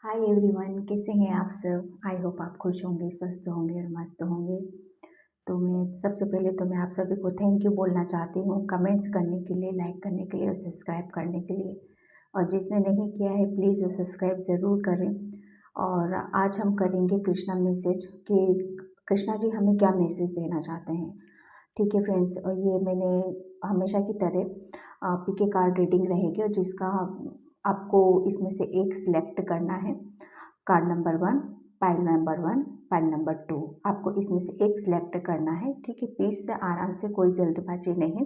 Hi everyone, कैसे हैं आप सब। आई होप आप खुश होंगे, स्वस्थ होंगे और मस्त होंगे। तो मैं सबसे पहले तो मैं आप सभी को थैंक यू बोलना चाहती हूँ, कमेंट्स करने के लिए, लाइक करने के लिए और सब्सक्राइब करने के लिए। और जिसने नहीं किया है प्लीज़ सब्सक्राइब ज़रूर करें। और आज हम करेंगे कृष्णा मैसेज कि कृष्णा जी हमें क्या मैसेज देना चाहते हैं। ठीक है फ्रेंड्स, और ये मैंने हमेशा की तरह पीके कार्ड रीडिंग रहेगी और जिसका आपको इसमें से एक सिलेक्ट करना है। Card number 1, pile number 1, pile number 2, आपको इसमें से एक सिलेक्ट करना है। ठीक है, पीस से आराम से, कोई जल्दबाजी नहीं।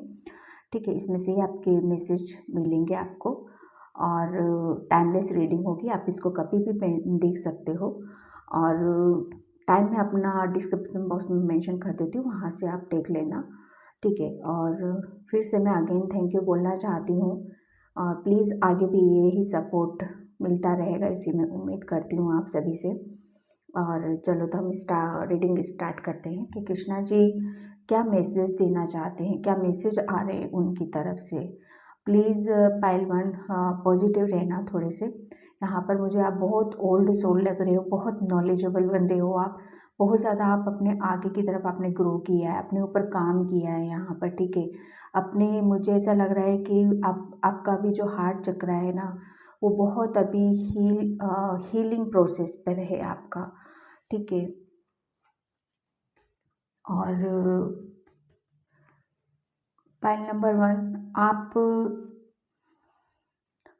ठीक है, इसमें से ही आपके मैसेज मिलेंगे आपको और टाइमलेस रीडिंग होगी। आप इसको कभी भी देख सकते हो और टाइम मैं अपना डिस्क्रिप्शन बॉक्स में मेंशन कर देती हूँ, वहाँ से आप देख लेना। ठीक है, और फिर से मैं अगेन थैंक यू बोलना चाहती हूँ और प्लीज़ आगे भी यही सपोर्ट मिलता रहेगा, इसी में उम्मीद करती हूँ आप सभी से। और चलो तो हम रीडिंग स्टार्ट करते हैं कि कृष्णा जी क्या मैसेज देना चाहते हैं, क्या मैसेज आ रहे हैं उनकी तरफ से। प्लीज़ पाइल 1 पॉजिटिव रहना थोड़े से। यहाँ पर मुझे आप बहुत ओल्ड सोल लग रहे हो, बहुत नॉलेजेबल बंदे हो आप, बहुत ज़्यादा आप अपने आगे की तरफ आपने ग्रो किया है, अपने ऊपर काम किया है यहाँ पर। ठीक है, अपने मुझे ऐसा लग रहा है कि आपका भी जो हार्ट चक्र है ना, वो बहुत अभी हीलिंग प्रोसेस पर है आपका। ठीक है, और पाइल नंबर 1,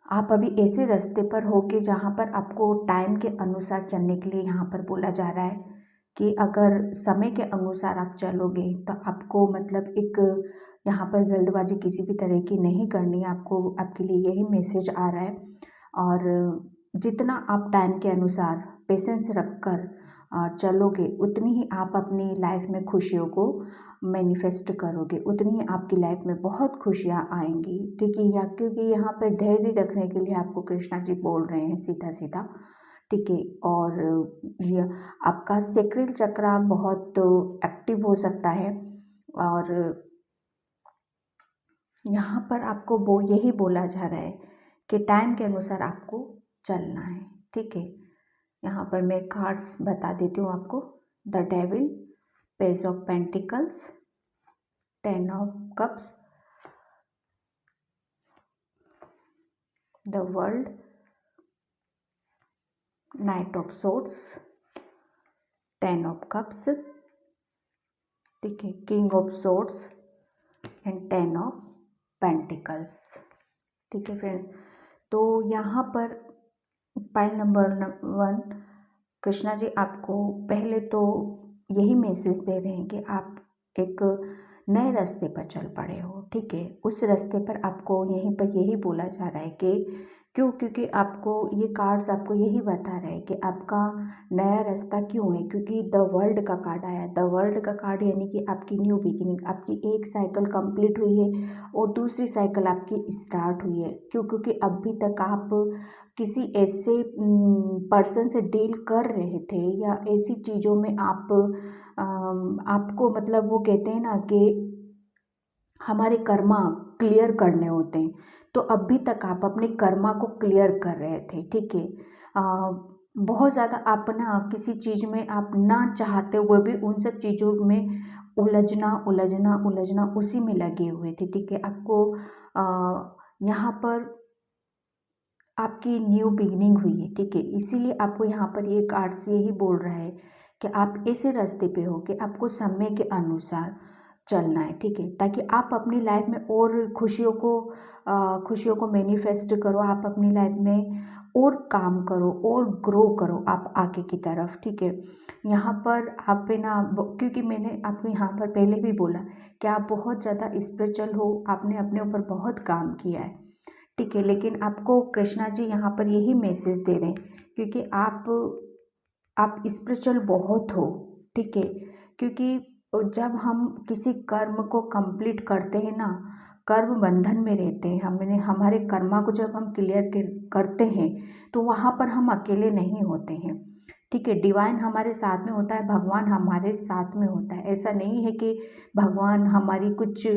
आप अभी ऐसे रास्ते पर हो कि जहाँ पर आपको टाइम के अनुसार चलने के लिए यहाँ पर बोला जा रहा है कि अगर समय के अनुसार आप चलोगे तो आपको मतलब एक यहाँ पर जल्दबाजी किसी भी तरह की नहीं करनी है आपको। आपके लिए यही मैसेज आ रहा है और जितना आप टाइम के अनुसार पेशेंस रखकर चलोगे, उतनी ही आप अपनी लाइफ में खुशियों को मैनिफेस्ट करोगे, उतनी ही आपकी लाइफ में बहुत खुशियाँ आएंगी। ठीक है, या क्योंकि यहाँ पर धैर्य रखने के लिए आपको कृष्णा जी बोल रहे हैं सीधा सीधा। ठीक है, और ये आपका सेक्रेल चक्रा बहुत एक्टिव हो सकता है और यहाँ पर आपको वो यही बोला जा रहा है कि टाइम के अनुसार आपको चलना है। ठीक है, यहाँ पर मैं कार्ड्स बता देती हूँ आपको। The devil, page of pentacles, 10 of cups, the world, night of swords, 10 of cups, ठीक है, king of swords and 10 of pentacles. ठीक है फ्रेंड्स, तो यहाँ पर पाइल नंबर 1 कृष्णा जी आपको पहले तो यही मैसेज दे रहे हैं कि आप एक नए रास्ते पर चल पड़े हो। ठीक है, उस रास्ते पर आपको यहीं पर यही बोला जा रहा है कि क्योंकि आपको ये कार्ड्स आपको यही बता रहे हैं कि आपका नया रास्ता क्यों है, क्योंकि द वर्ल्ड का कार्ड आया। द वर्ल्ड का कार्ड यानी कि आपकी न्यू बिगिनिंग, आपकी एक साइकिल कंप्लीट हुई है और दूसरी साइकिल आपकी स्टार्ट हुई है। क्योंकि अभी तक आप किसी ऐसे पर्सन से डील कर रहे थे या ऐसी चीज़ों में आपको मतलब वो कहते हैं ना कि हमारे कर्मा क्लियर करने होते हैं, तो अभी तक आप अपने कर्मा को क्लियर कर रहे थे। ठीक है, बहुत ज़्यादा आप ना किसी चीज़ में आप ना चाहते हुए भी उन सब चीज़ों में उलझना उलझना उलझना उसी में लगे हुए थे। ठीक है, आपको यहाँ पर आपकी न्यू बिगनिंग हुई है। ठीक है, इसीलिए आपको यहाँ पर ये कार्ड से यही बोल रहा है कि आप ऐसे रास्ते पे हो कि आपको समय के अनुसार चलना है। ठीक है, ताकि आप अपनी लाइफ में और खुशियों को मैनिफेस्ट करो, आप अपनी लाइफ में और काम करो और ग्रो करो आप आगे की तरफ। ठीक है, यहाँ पर आप ना क्योंकि मैंने आपको यहाँ पर पहले भी बोला कि आप बहुत ज़्यादा स्पिरिचुअल हो, आपने अपने ऊपर बहुत काम किया है। ठीक है, लेकिन आपको कृष्णा जी यहाँ पर यही मैसेज दे रहे हैं क्योंकि आप स्पिरिचुअल बहुत हो। ठीक है, क्योंकि जब हम किसी कर्म को कंप्लीट करते हैं ना, कर्म बंधन में रहते हैं, हमने हमारे कर्मा को जब हम क्लियर करते हैं तो वहाँ पर हम अकेले नहीं होते हैं। ठीक है, डिवाइन हमारे साथ में होता है, भगवान हमारे साथ में होता है। ऐसा नहीं है कि भगवान हमारी कुछ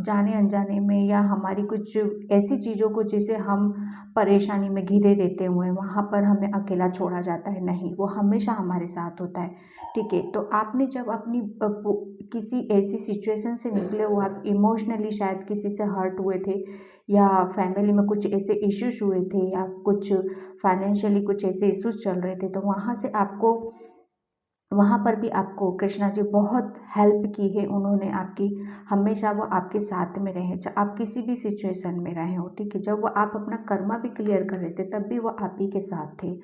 जाने अनजाने में या हमारी कुछ ऐसी चीज़ों को जिसे हम परेशानी में घिरे रहते हुए वहाँ पर हमें अकेला छोड़ा जाता है, नहीं, वो हमेशा हमारे साथ होता है। ठीक है, तो आपने जब अपनी किसी ऐसी सिचुएशन से निकले हो, आप इमोशनली शायद किसी से हर्ट हुए थे या फैमिली में कुछ ऐसे इश्यूज हुए थे या कुछ फाइनेंशियली कुछ ऐसे इश्यूज चल रहे थे, तो वहाँ से आपको, वहाँ पर भी आपको कृष्णा जी बहुत हेल्प की है उन्होंने आपकी। हमेशा वो आपके साथ में रहे, चाहे आप किसी भी सिचुएशन में रहे हो। ठीक है, जब वो आप अपना कर्मा भी क्लियर कर रहे थे तब भी वो आप ही के साथ थे।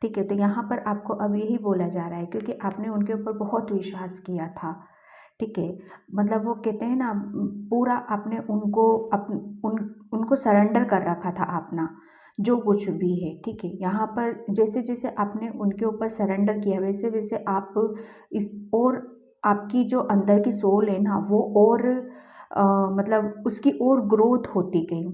ठीक है, तो यहाँ पर आपको अब यही बोला जा रहा है क्योंकि आपने उनके ऊपर बहुत विश्वास किया था। ठीक है, मतलब वो कहते हैं ना, पूरा आपने उनको उनको सरेंडर कर रखा था अपना जो कुछ भी है। ठीक है, यहाँ पर जैसे जैसे आपने उनके ऊपर सरेंडर किया वैसे वैसे आप इस और आपकी जो अंदर की सोल है ना वो और मतलब उसकी और ग्रोथ होती गई।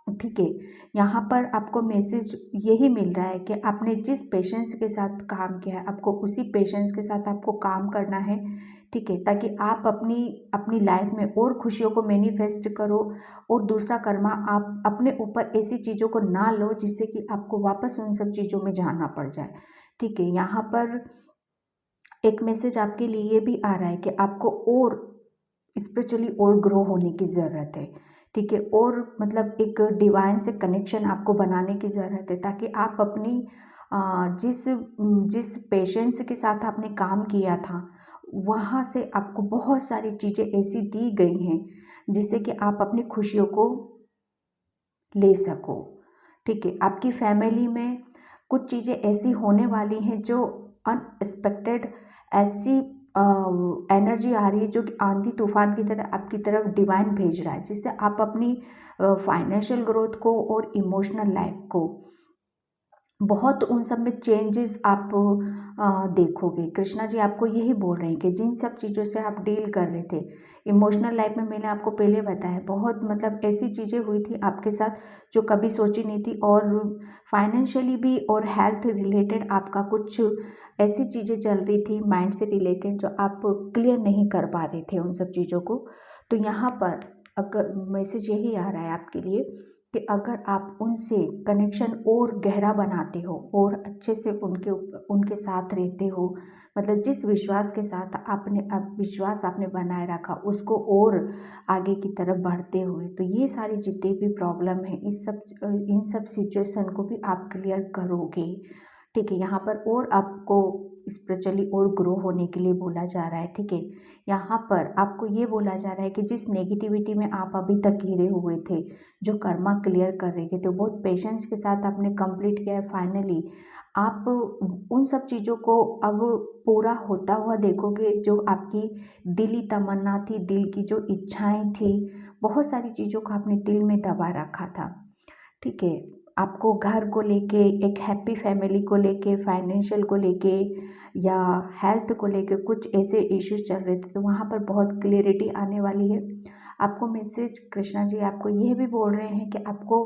ठीक है, यहाँ पर आपको मैसेज यही मिल रहा है कि आपने जिस पेशेंस के साथ काम किया है आपको उसी पेशेंस के साथ आपको काम करना है। ठीक है, ताकि आप अपनी अपनी लाइफ में और खुशियों को मैनिफेस्ट करो। और दूसरा कर्मा, आप अपने ऊपर ऐसी चीज़ों को ना लो जिससे कि आपको वापस उन सब चीज़ों में जाना पड़ जाए। ठीक है, यहाँ पर एक मैसेज आपके लिए ये भी आ रहा है कि आपको और स्पिरिचुअली और ग्रो होने की ज़रूरत है। ठीक है, और मतलब एक डिवाइन से कनेक्शन आपको बनाने की ज़रूरत है ताकि आप अपनी जिस जिस पेशेंस के साथ आपने काम किया था वहाँ से आपको बहुत सारी चीज़ें ऐसी दी गई हैं जिससे कि आप अपनी खुशियों को ले सको। ठीक है, आपकी फैमिली में कुछ चीज़ें ऐसी होने वाली हैं जो अनएक्सपेक्टेड ऐसी एनर्जी आ रही है जो कि आंधी तूफान की तरह आपकी तरफ डिवाइन भेज रहा है जिससे आप अपनी फाइनेंशियल ग्रोथ को और इमोशनल लाइफ को बहुत उन सब में चेंजेस आप देखोगे। कृष्णा जी आपको यही बोल रहे हैं कि जिन सब चीज़ों से आप डील कर रहे थे इमोशनल लाइफ में, मैंने आपको पहले बताया बहुत मतलब ऐसी चीज़ें हुई थी आपके साथ जो कभी सोची नहीं थी। और फाइनेंशियली भी और हेल्थ रिलेटेड आपका कुछ ऐसी चीज़ें चल रही थी माइंड से रिलेटेड जो आप क्लियर नहीं कर पा रहे थे उन सब चीज़ों को। तो यहाँ पर अगर मैसेज यही आ रहा है आपके लिए कि अगर आप उनसे कनेक्शन और गहरा बनाते हो और अच्छे से उनके साथ रहते हो, मतलब जिस विश्वास के साथ आपने अब विश्वास आपने बनाए रखा उसको और आगे की तरफ बढ़ते हुए, तो ये सारी जितनी भी प्रॉब्लम है इन सब सिचुएशन को भी आप क्लियर करोगे। ठीक है, यहाँ पर और आपको स्पिरिचुअली और ग्रो होने के लिए बोला जा रहा है। ठीक है, यहाँ पर आपको ये बोला जा रहा है कि जिस नेगेटिविटी में आप अभी तक घिरे हुए थे, जो कर्मा क्लियर कर रहे थे, तो बहुत पेशेंस के साथ आपने कंप्लीट किया है। फाइनली आप उन सब चीज़ों को अब पूरा होता हुआ देखोगे जो आपकी दिली तमन्ना थी, दिल की जो इच्छाएं थी, बहुत सारी चीज़ों को आपने दिल में दबा रखा था। ठीक है, आपको घर को लेके, एक हैप्पी फैमिली को लेके, फाइनेंशियल को लेके या हेल्थ को लेके कुछ ऐसे इश्यूज चल रहे थे, तो वहाँ पर बहुत क्लियरिटी आने वाली है। आपको मैसेज कृष्णा जी आपको यह भी बोल रहे हैं कि आपको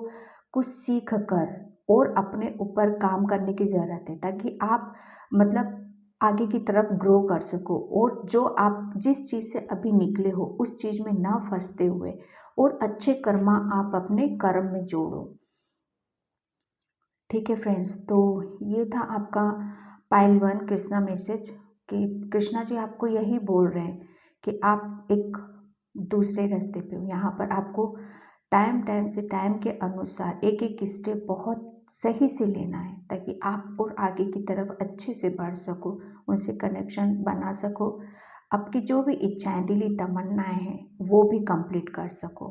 कुछ सीख कर और अपने ऊपर काम करने की ज़रूरत है ताकि आप मतलब आगे की तरफ ग्रो कर सको और जो आप जिस चीज़ से अभी निकले हो उस चीज़ में ना फंसते हुए और अच्छे कर्मा आप अपने कर्म में जोड़ो। ठीक है फ्रेंड्स, तो ये था आपका पाइल 1 कृष्णा मैसेज कि कृष्णा जी आपको यही बोल रहे हैं कि आप एक दूसरे रास्ते पे हो। यहाँ पर आपको टाइम टाइम से टाइम के अनुसार एक एक स्टेप बहुत सही से लेना है ताकि आप और आगे की तरफ अच्छे से बढ़ सको, उनसे कनेक्शन बना सको, आपकी जो भी इच्छाएं दिली तमन्नाएं हैं वो भी कंप्लीट कर सको।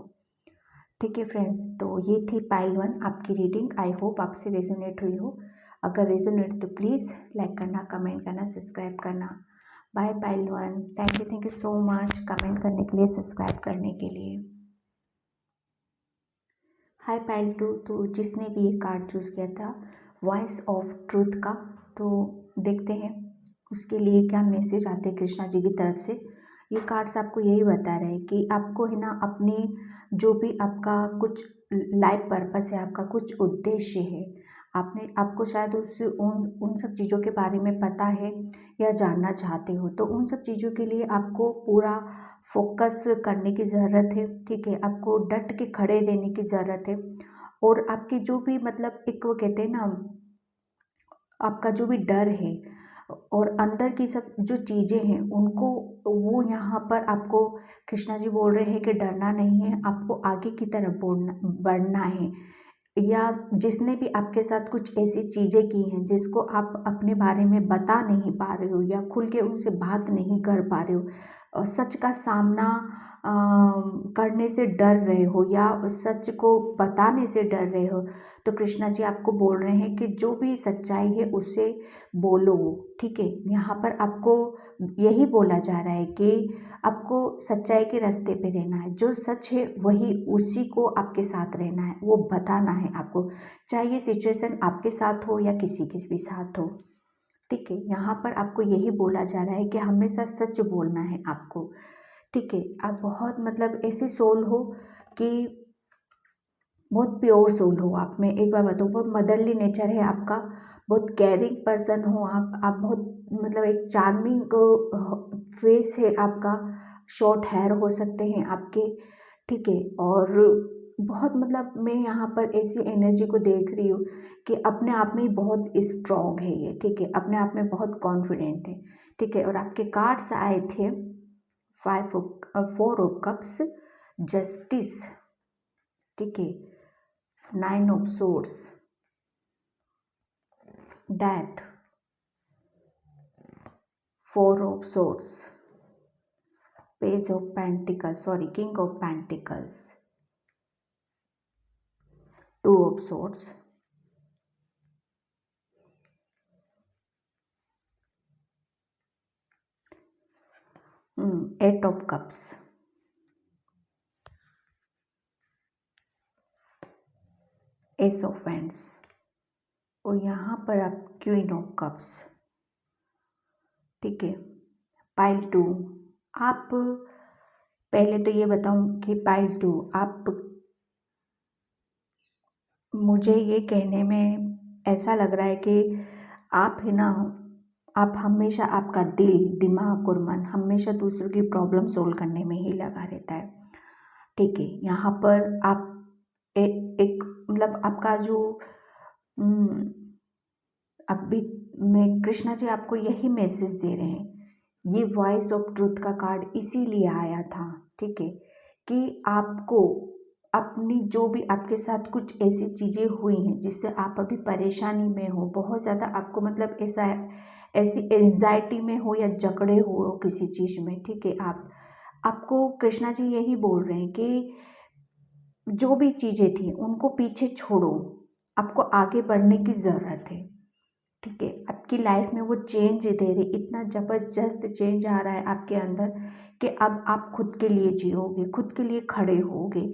ठीक है फ्रेंड्स, तो ये थी पाइल 1 आपकी रीडिंग। आई होप आपसे रेजोनेट हुई हो। अगर रेजोनेट तो प्लीज़ लाइक करना, कमेंट करना, सब्सक्राइब करना। Bye pile 1, thank you so much comment करने के लिए, सब्सक्राइब करने के लिए। हाय पाइल 2, तो जिसने भी ये कार्ड चूज़ किया था वॉइस ऑफ ट्रूथ का, तो देखते हैं उसके लिए क्या मैसेज आते हैं कृष्णा जी की तरफ से। ये कार्ड्स आपको यही बता रहे हैं कि आपको है ना अपनी जो भी आपका कुछ लाइफ पर्पस है, आपका कुछ उद्देश्य है, आपको शायद उस उन उन सब चीज़ों के बारे में पता है या जानना चाहते हो, तो उन सब चीज़ों के लिए आपको पूरा फोकस करने की ज़रूरत है, ठीक है। आपको डट के खड़े रहने की ज़रूरत है, और आपकी जो भी मतलब एक वो कहते हैं ना, आपका जो भी डर है और अंदर की सब जो चीज़ें हैं उनको, वो यहाँ पर आपको कृष्णा जी बोल रहे हैं कि डरना नहीं है, आपको आगे की तरफ बढ़ना है। या जिसने भी आपके साथ कुछ ऐसी चीज़ें की हैं जिसको आप अपने बारे में बता नहीं पा रहे हो या खुल के उनसे बात नहीं कर पा रहे हो, सच का सामना करने से डर रहे हो या सच को बताने से डर रहे हो, तो कृष्णा जी आपको बोल रहे हैं कि जो भी सच्चाई है उससे बोलो, ठीक है। यहाँ पर आपको यही बोला जा रहा है कि आपको सच्चाई के रास्ते पे रहना है, जो सच है वही उसी को आपके साथ रहना है, वो बताना है आपको, चाहे ये सिचुएशन आपके साथ हो या किसी के भी साथ हो, ठीक है। यहाँ पर आपको यही बोला जा रहा है कि हमेशा सच बोलना है आपको, ठीक है। आप बहुत मतलब ऐसे सोल हो कि बहुत प्योर सोल हो आप में, एक बार बताऊँ, बहुत मदरली नेचर है आपका, बहुत केयरिंग पर्सन हो आप बहुत मतलब एक चार्मिंग फेस है आपका, शॉर्ट हेयर हो सकते हैं आपके, ठीक है। और बहुत मतलब मैं यहाँ पर ऐसी एनर्जी को देख रही हूँ कि अपने आप में ही बहुत स्ट्रॉन्ग है ये, ठीक है, अपने आप में बहुत कॉन्फिडेंट है, ठीक है। और आपके कार्ड्स आए थे 4 ऑफ कप्स, जस्टिस, ठीक है, 9 of swords, death, 4 of swords, page of pentacles, sorry, king of pentacles, 2 of swords, 8 of cups, S of wands, और यहाँ पर आप क्वीन ऑफ कप्स, ठीक है। पाइल 2, आप पहले तो ये बताऊं कि पाइल 2 आप, मुझे ये कहने में ऐसा लग रहा है कि आप है ना, आप हमेशा, आपका दिमाग और मन हमेशा दूसरों की प्रॉब्लम सोल्व करने में ही लगा रहता है, ठीक है। यहाँ पर आप एक मतलब आपका जो अभी मैं कृष्णा जी आपको यही मैसेज दे रहे हैं, ये वॉइस ऑफ ट्रूथ का कार्ड इसीलिए आया था, ठीक है, कि आपको अपनी जो भी आपके साथ कुछ ऐसी चीज़ें हुई हैं जिससे आप अभी परेशानी में हो, बहुत ज़्यादा आपको मतलब ऐसा ऐसी एंजाइटी में हो या जकड़े हो किसी चीज़ में, ठीक है। आपको कृष्णा जी यही बोल रहे हैं कि जो भी चीज़ें थी उनको पीछे छोड़ो, आपको आगे बढ़ने की ज़रूरत है, ठीक है। आपकी लाइफ में वो चेंज दे रहे, इतना ज़बरदस्त चेंज आ रहा है आपके अंदर कि अब आप खुद के लिए जियोगे, खुद के लिए खड़े होगे,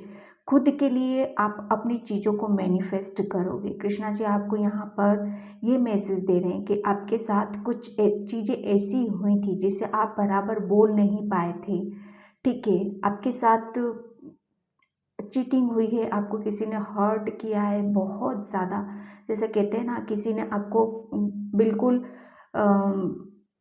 खुद के लिए आप अपनी चीज़ों को मैनिफेस्ट करोगे। कृष्णा जी आपको यहाँ पर ये मैसेज दे रहे हैं कि आपके साथ कुछ चीज़ें ऐसी हुई थी जिसे आप बराबर बोल नहीं पाए थे, ठीक है। आपके साथ चीटिंग हुई है, आपको किसी ने हर्ट किया है बहुत ज़्यादा, जैसे कहते हैं ना, किसी ने आपको बिल्कुल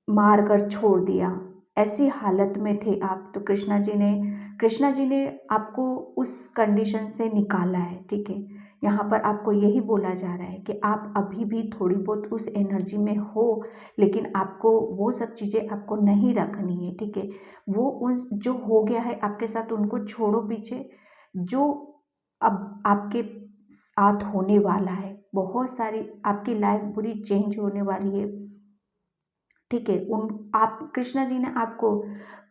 मार कर छोड़ दिया, ऐसी हालत में थे आप, तो कृष्णा जी ने आपको उस कंडीशन से निकाला है, ठीक है। यहाँ पर आपको यही बोला जा रहा है कि आप अभी भी थोड़ी बहुत उस एनर्जी में हो, लेकिन आपको वो सब चीज़ें आपको नहीं रखनी है, ठीक है। वो उस जो हो गया है आपके साथ उनको छोड़ो पीछे, जो अब आपके साथ होने वाला है, बहुत सारी आपकी लाइफ पूरी चेंज होने वाली है, ठीक है। उन आप कृष्णा जी ने आपको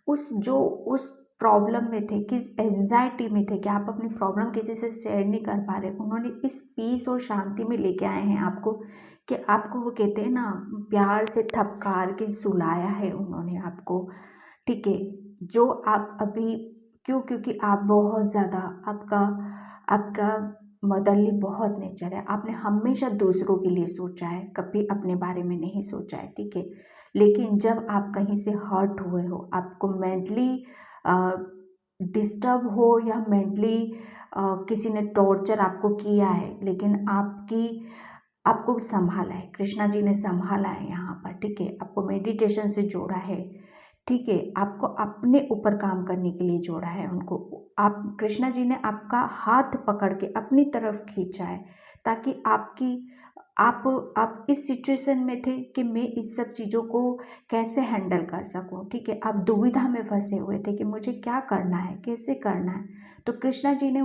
उस प्रॉब्लम में थे, किस एंजाइटी में थे कि आप अपनी प्रॉब्लम किसी से शेयर नहीं कर पा रहे, उन्होंने इस पीस और शांति में लेके आए हैं आपको, कि आपको वो कहते हैं ना, प्यार से थपकार के सुलाया है उन्होंने आपको, ठीक है। जो आप अभी क्योंकि आप बहुत ज़्यादा, आपका आपका मदरली बहुत नेचर है, आपने हमेशा दूसरों के लिए सोचा है, कभी अपने बारे में नहीं सोचा है, ठीक है। लेकिन जब आप कहीं से हर्ट हुए हो, आपको मेंटली डिस्टर्ब हो या मेंटली किसी ने टॉर्चर आपको किया है, लेकिन आपकी आपको संभाला है, कृष्णा जी ने संभाला है यहाँ पर, ठीक है। आपको मेडिटेशन से जोड़ा है, ठीक है। आपको अपने ऊपर काम करने के लिए जोड़ा है उनको। आप कृष्णा जी ने आपका हाथ पकड़ के अपनी तरफ खींचा है, ताकि आप इस सिचुएशन में थे कि मैं इस सब चीज़ों को कैसे हैंडल कर सकूं, ठीक है। आप दुविधा में फंसे हुए थे कि मुझे क्या करना है, कैसे करना है। तो कृष्णा जी ने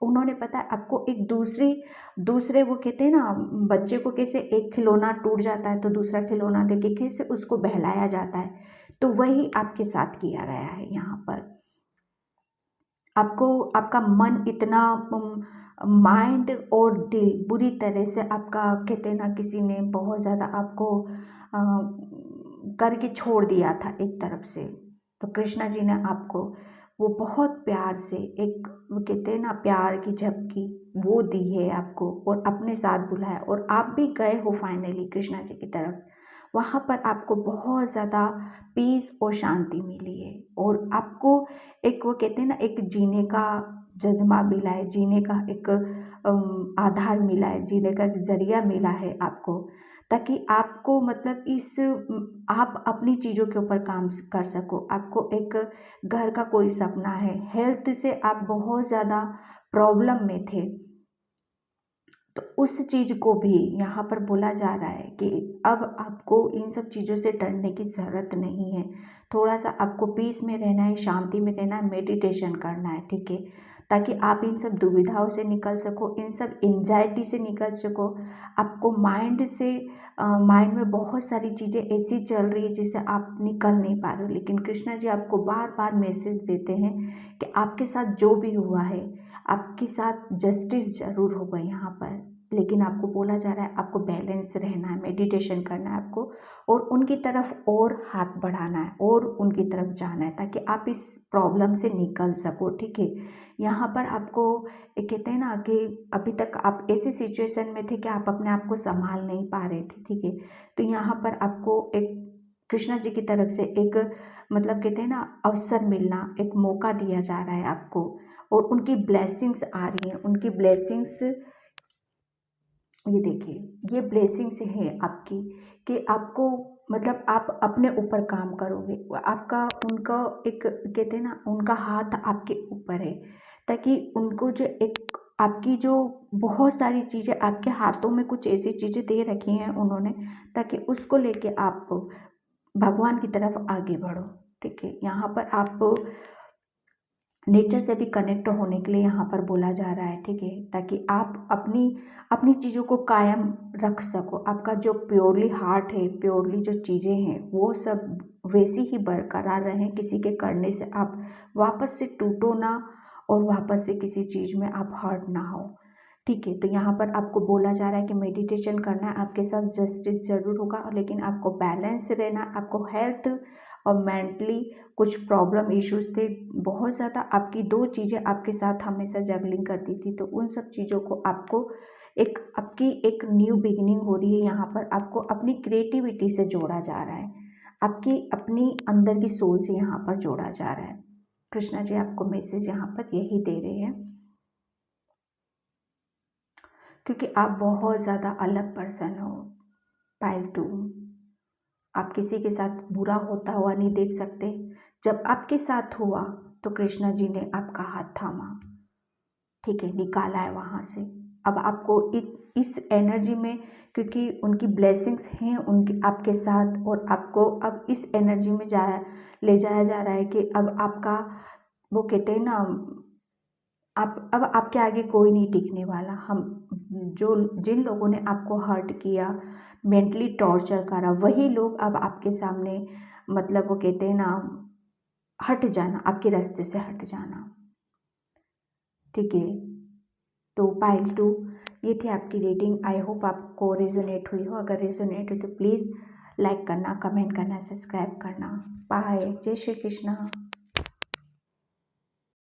उन्होंने पता है आपको एक दूसरे वो कहते हैं ना, बच्चे को कैसे एक खिलौना टूट जाता है तो दूसरा खिलौना देके कैसे उसको बहलाया जाता है, तो वही आपके साथ किया गया है यहाँ पर। आपको आपका मन इतना माइंड और दिल बुरी तरह से आपका कहते हैं ना, किसी ने बहुत ज़्यादा आपको करके छोड़ दिया था एक तरफ से। तो कृष्णा जी ने आपको वो बहुत प्यार से एक वो कहते हैं ना प्यार की झपकी वो दी है आपको, और अपने साथ बुलाया, और आप भी गए हो फाइनली कृष्णा जी की तरफ। वहाँ पर आपको बहुत ज़्यादा पीस और शांति मिली है, और आपको एक वो कहते हैं ना एक जीने का जज्बा मिला है, जीने का एक आधार मिला है, जीने का एक जरिया मिला है आपको, ताकि आपको मतलब आप अपनी चीज़ों के ऊपर काम कर सको। आपको एक घर का कोई सपना है, हेल्थ से आप बहुत ज़्यादा प्रॉब्लम में थे, तो उस चीज़ को भी यहाँ पर बोला जा रहा है कि अब आपको इन सब चीज़ों से डरने की ज़रूरत नहीं है। थोड़ा सा आपको पीस में रहना है, शांति में रहना है, मेडिटेशन करना है, ठीक है। ताकि आप इन सब दुविधाओं से निकल सको, इन सब एंजाइटी से निकल सको। आपको माइंड में बहुत सारी चीज़ें ऐसी चल रही है जिससे आप निकल नहीं पा रहे हो, लेकिन कृष्णा जी आपको बार बार मैसेज देते हैं कि आपके साथ जो भी हुआ है, आपके साथ जस्टिस ज़रूर होगा यहाँ पर, लेकिन आपको बोला जा रहा है आपको बैलेंस रहना है, मेडिटेशन करना है आपको, और उनकी तरफ और हाथ बढ़ाना है और उनकी तरफ जाना है, ताकि आप इस प्रॉब्लम से निकल सको, ठीक है। यहाँ पर आपको एक कहते हैं ना कि अभी तक आप ऐसी सिचुएशन में थे कि आप अपने आप को संभाल नहीं पा रहे थे, ठीक है। तो यहाँ पर आपको एक कृष्णा जी की तरफ से एक मतलब कहते हैं ना अवसर मिलना, एक मौका दिया जा रहा है आपको, और उनकी ब्लेसिंग्स आ रही हैं। उनकी ब्लेसिंग्स ये देखिए, ये ब्लेसिंग्स है आपकी, कि आपको मतलब आप अपने ऊपर काम करोगे। आपका उनका एक कहते हैं ना उनका हाथ आपके ऊपर है, ताकि उनको जो एक आपकी जो बहुत सारी चीज़ें आपके हाथों में कुछ ऐसी चीज़ें दे रखी हैं उन्होंने, ताकि उसको लेके आप भगवान की तरफ आगे बढ़ो, ठीक है। यहाँ पर आप नेचर से भी कनेक्ट होने के लिए यहाँ पर बोला जा रहा है, ठीक है, ताकि आप अपनी अपनी चीज़ों को कायम रख सको। आपका जो प्योरली हार्ट है, प्योरली जो चीज़ें हैं वो सब वैसी ही बरकरार रहें, किसी के करने से आप वापस से टूटो ना, और वापस से किसी चीज़ में आप हर्ट ना हो, ठीक है। तो यहाँ पर आपको बोला जा रहा है कि मेडिटेशन करना है, आपके साथ जस्टिस ज़रूर होगा, लेकिन आपको बैलेंस रहना, आपको हेल्थ और मेंटली कुछ प्रॉब्लम इश्यूज थे बहुत ज़्यादा, आपकी दो चीज़ें आपके साथ हमेशा जगलिंग करती थी, तो उन सब चीज़ों को आपको आपकी एक न्यू बिगिनिंग हो रही है। यहाँ पर आपको अपनी क्रिएटिविटी से जोड़ा जा रहा है, आपकी अपनी अंदर की सोल से यहाँ पर जोड़ा जा रहा है। कृष्णा जी आपको मैसेज यहाँ पर यही दे रहे हैं, क्योंकि आप बहुत ज़्यादा अलग पर्सन हो। पाइल 2, आप किसी के साथ बुरा होता हुआ नहीं देख सकते। जब आपके साथ हुआ तो कृष्णा जी ने आपका हाथ थामा, ठीक है, निकाला है वहाँ से। अब आपको इस एनर्जी में, क्योंकि उनकी ब्लेसिंग्स हैं उनके आपके साथ, और आपको अब इस एनर्जी में ले जाया जा रहा है कि अब आपका वो कहते हैं ना आप अब आपके आगे कोई नहीं टिकने वाला। हम जो जिन लोगों ने आपको हर्ट किया, मेंटली टॉर्चर करा, वही लोग अब आपके सामने मतलब वो कहते हैं ना हट जाना, आपके रास्ते से हट जाना, ठीक है। तो पाइल 2, ये थी आपकी रीडिंग। आई होप आपको रेजोनेट हुई हो। अगर रेजोनेट हुई तो प्लीज़ लाइक करना, कमेंट करना, सब्सक्राइब करना। बाय, जय श्री कृष्णा।